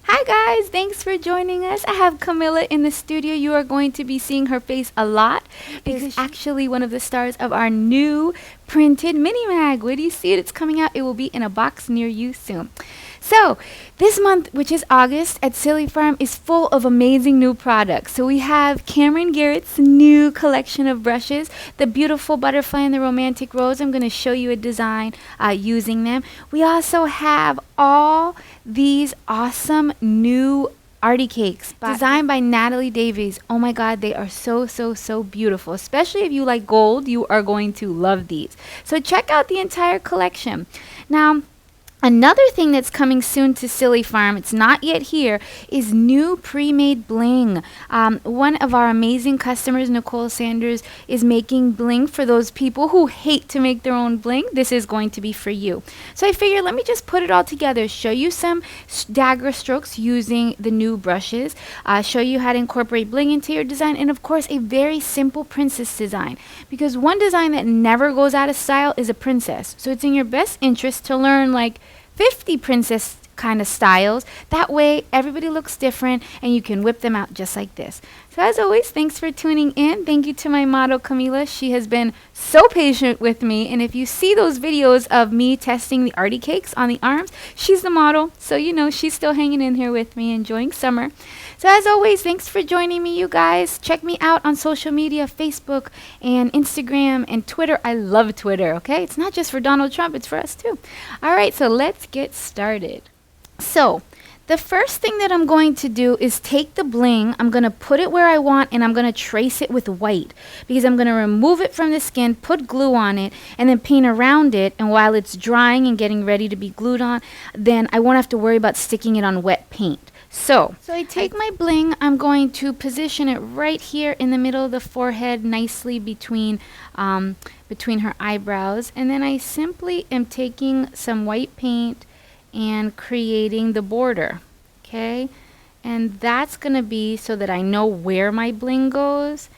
Hi guys, thanks for joining us. I have Camilla in the studio. You are going to be seeing her face a lot because she's actually one of the stars of our new printed mini mag. Where do you see it? It's coming out. It will be in a box near you soon. So, this month, which is August, at Silly Farm is full of amazing new products. So we have Cameron Garrett's new collection of brushes, the beautiful butterfly and the romantic rose. I'm going to show you a design using them. We also have all these awesome new Arty cakes designed by Natalee Davies. Oh my god, they are so beautiful. Especially if you like gold, you are going to love these. So check out the entire collection. Now, another thing that's coming soon to Silly Farm, it's not yet here, is new pre-made bling. One of our amazing customers, Nicole Sanders, is making bling for those people who hate to make their own bling. This is going to be for you. So I figured let me just put it all together, show you some dagger strokes using the new brushes, show you how to incorporate bling into your design, and of course a very simple princess design. Because one design that never goes out of style is a princess. So it's in your best interest to learn like 50 princess kind of styles. That way everybody looks different and you can whip them out just like this. So as always, thanks for tuning in. Thank you to my model Camila. She has been so patient with me, and if you see those videos of me testing the Arty cakes on the arms, she's the model, so you know she's still hanging in here with me, enjoying summer. So as always, thanks for joining me, you guys. Check me out on social media, Facebook and Instagram and Twitter. I love Twitter, okay? It's not just for Donald Trump, it's for us too. All right, so let's get started. So the first thing that I'm going to do is take the bling, I'm going to put it where I want, and I'm going to trace it with white because I'm going to remove it from the skin, put glue on it, and then paint around it. And while it's drying and getting ready to be glued on, then I won't have to worry about sticking it on wet paint. So I take my bling, I'm going to position it right here in the middle of the forehead, nicely between her eyebrows, and then I simply am taking some white paint and creating the border, okay? And that's gonna be so that I know where my bling goes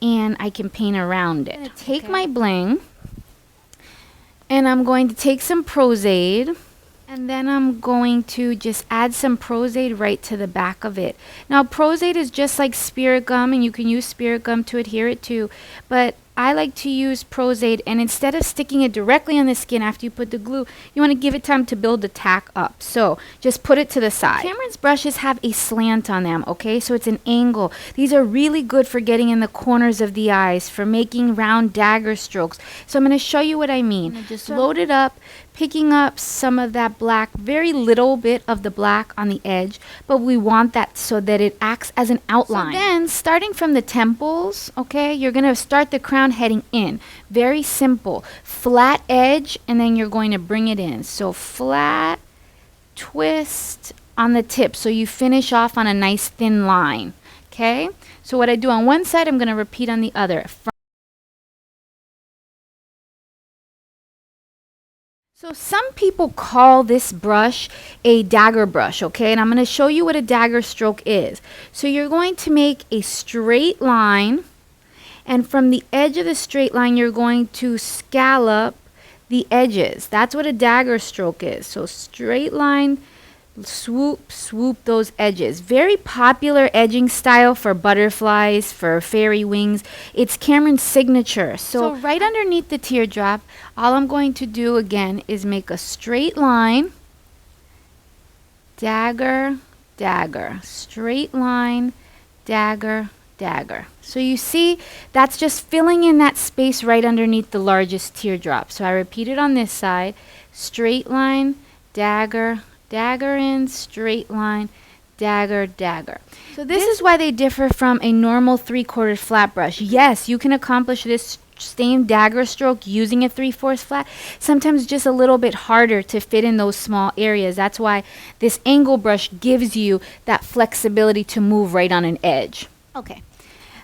and I can paint around it. I'm gonna take my bling and I'm going to take some Prozade, and then I'm going to just add some Prozade right to the back of it. Now Prozade is just like spirit gum, and you can use spirit gum to adhere it too, but I like to use Prozade, and instead of sticking it directly on the skin after you put the glue, you want to give it time to build the tack up. So just put it to the side. Cameron's brushes have a slant on them, okay? So it's an angle. These are really good for getting in the corners of the eyes, for making round dagger strokes. So I'm going to show you what I mean. Just load it up, picking up some of that black, very little bit of the black on the edge, but we want that so that it acts as an outline. So then, starting from the temples, okay, you're going to start the crown heading in. Very simple. Flat edge, and then you're going to bring it in. So flat, twist on the tip, so you finish off on a nice thin line, okay? So what I do on one side, I'm going to repeat on the other. So some people call this brush a dagger brush, okay? And I'm going to show you what a dagger stroke is. So you're going to make a straight line, and from the edge of the straight line, you're going to scallop the edges. That's what a dagger stroke is. So straight line, swoop, swoop those edges. Very popular edging style for butterflies, for fairy wings. It's Cameron's signature. So right underneath the teardrop, all I'm going to do again is make a straight line, dagger, dagger, straight line, dagger, dagger. So you see, that's just filling in that space right underneath the largest teardrop. So I repeat it on this side, straight line, dagger, dagger in, straight line, dagger, dagger. So this is why they differ from a normal 3/4 flat brush. Yes, you can accomplish this same dagger stroke using a 3/4 flat. Sometimes just a little bit harder to fit in those small areas. That's why this angle brush gives you that flexibility to move right on an edge. Okay.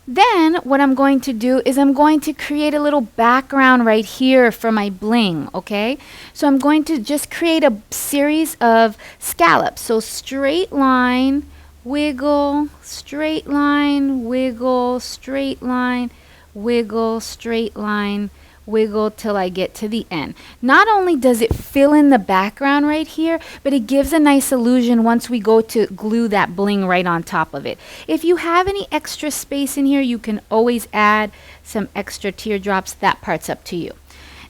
Then what I'm going to do is I'm going to create a little background right here for my bling, okay? So I'm going to just create a series of scallops. So straight line, wiggle, straight line, wiggle, straight line, wiggle, straight line, wiggle till I get to the end. Not only does it fill in the background right here, but it gives a nice illusion once we go to glue that bling right on top of it. If you have any extra space in here, you can always add some extra teardrops. That part's up to you.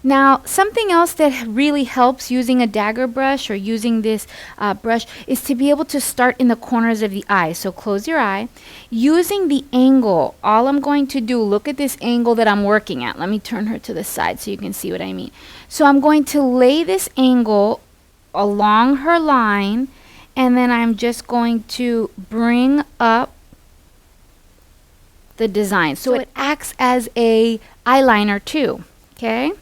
Now, something else that really helps using a dagger brush or using this brush is to be able to start in the corners of the eye. So close your eye. Using the angle, all I'm going to do, look at this angle that I'm working at. Let me turn her to the side so you can see what I mean. So I'm going to lay this angle along her line, and then I'm just going to bring up the design. So it acts as a eyeliner too, okay?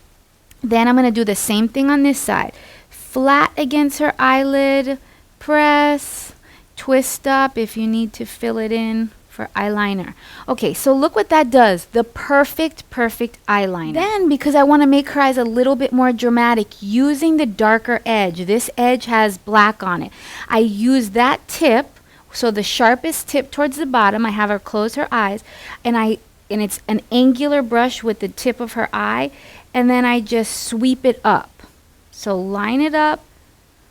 Then I'm going to do the same thing on this side. Flat against her eyelid, press, twist up if you need to fill it in for eyeliner. Okay, so look what that does. The perfect eyeliner. Then, because I want to make her eyes a little bit more dramatic, using the darker edge. This edge has black on it. I use that tip, so the sharpest tip towards the bottom. I have her close her eyes, and it's an angular brush with the tip of her eye. And then I just sweep it up. So line it up,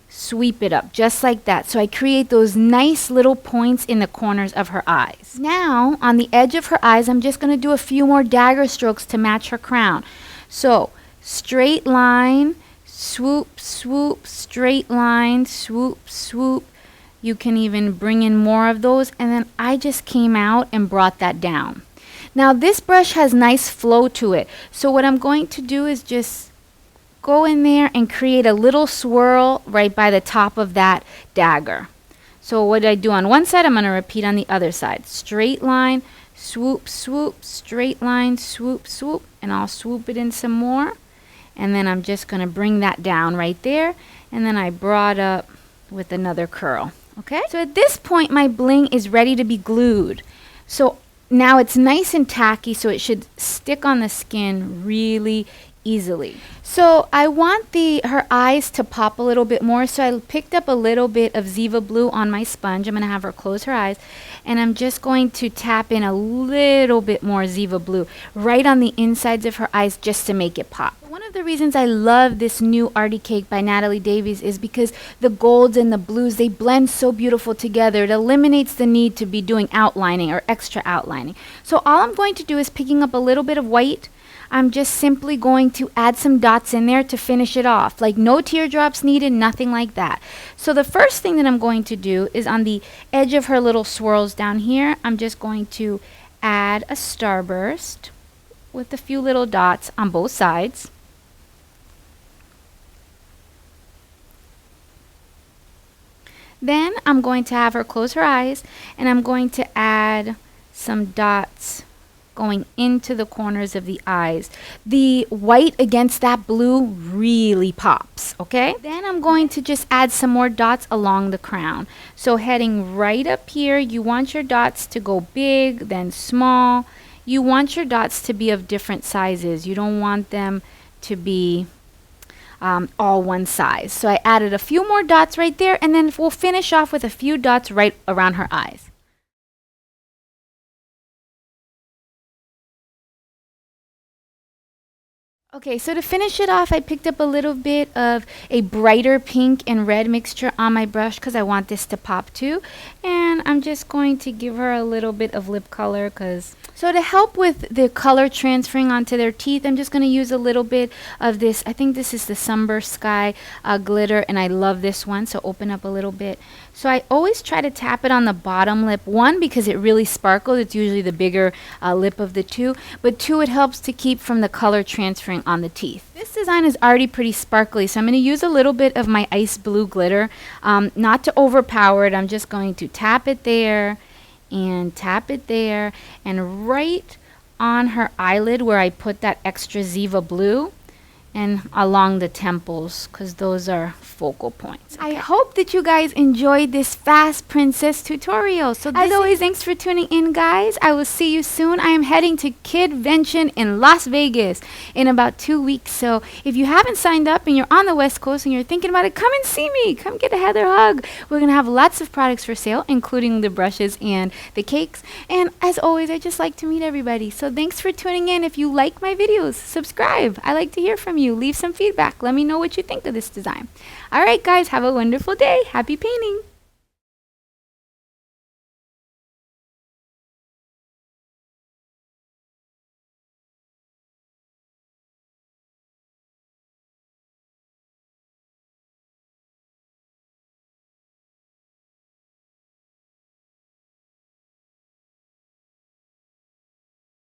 sweep it up, just like that. So I create those nice little points in the corners of her eyes. Now, on the edge of her eyes, I'm just going to do a few more dagger strokes to match her crown. So, straight line, swoop, swoop, straight line, swoop, swoop. You can even bring in more of those. And then I just came out and brought that down. Now this brush has nice flow to it. So what I'm going to do is just go in there and create a little swirl right by the top of that dagger. So what I do on one side, I'm going to repeat on the other side. Straight line, swoop, swoop, straight line, swoop, swoop, and I'll swoop it in some more. And then I'm just going to bring that down right there. And then I brought up with another curl. Okay? So at this point, my bling is ready to be glued. So now it's nice and tacky, so it should stick on the skin really easily. So I want her eyes to pop a little bit more, so I picked up a little bit of Ziva blue on my sponge. I'm going to have her close her eyes, and I'm just going to tap in a little bit more Ziva blue right on the insides of her eyes just to make it pop. One of the reasons I love this new Arty cake by Natalee Davies is because the golds and the blues, they blend so beautiful together. It eliminates the need to be doing outlining or extra outlining. So all I'm going to do is picking up a little bit of white. I'm just simply going to add some dots in there to finish it off. Like no teardrops needed, nothing like that. So the first thing that I'm going to do is on the edge of her little swirls down here, I'm just going to add a starburst with a few little dots on both sides. Then I'm going to have her close her eyes, and I'm going to add some dots going into the corners of the eyes. The white against that blue really pops, okay? Then I'm going to just add some more dots along the crown. So heading right up here, you want your dots to go big, then small. You want your dots to be of different sizes. You don't want them to be all one size. So I added a few more dots right there, and then we'll finish off with a few dots right around her eyes. Okay, so to finish it off, I picked up a little bit of a brighter pink and red mixture on my brush because I want this to pop too. And I'm just going to give her a little bit of lip color so to help with the color transferring onto their teeth, I'm just going to use a little bit of this. I think this is the Sunburst Sky glitter, and I love this one, so open up a little bit. So I always try to tap it on the bottom lip. One, because it really sparkles. It's usually the bigger lip of the two. But two, it helps to keep from the color transferring on the teeth. This design is already pretty sparkly, so I'm going to use a little bit of my ice blue glitter. Not to overpower it. I'm just going to tap it there and tap it there. And right on her eyelid where I put that extra Ziva blue. and along the temples, because those are focal points. I hope that you guys enjoyed this fast princess tutorial. So as always, thanks for tuning in, guys. I will see you soon. I am heading to Kidvention in Las Vegas in about 2 weeks. So if you haven't signed up and you're on the West Coast and you're thinking about it, come and see me. Come get a Heather hug. We're going to have lots of products for sale, including the brushes and the cakes. And as always, I just like to meet everybody. So thanks for tuning in. If you like my videos, subscribe. I like to hear from you. Leave some feedback. Let me know what you think of this design. All right, guys, have a wonderful day. Happy painting.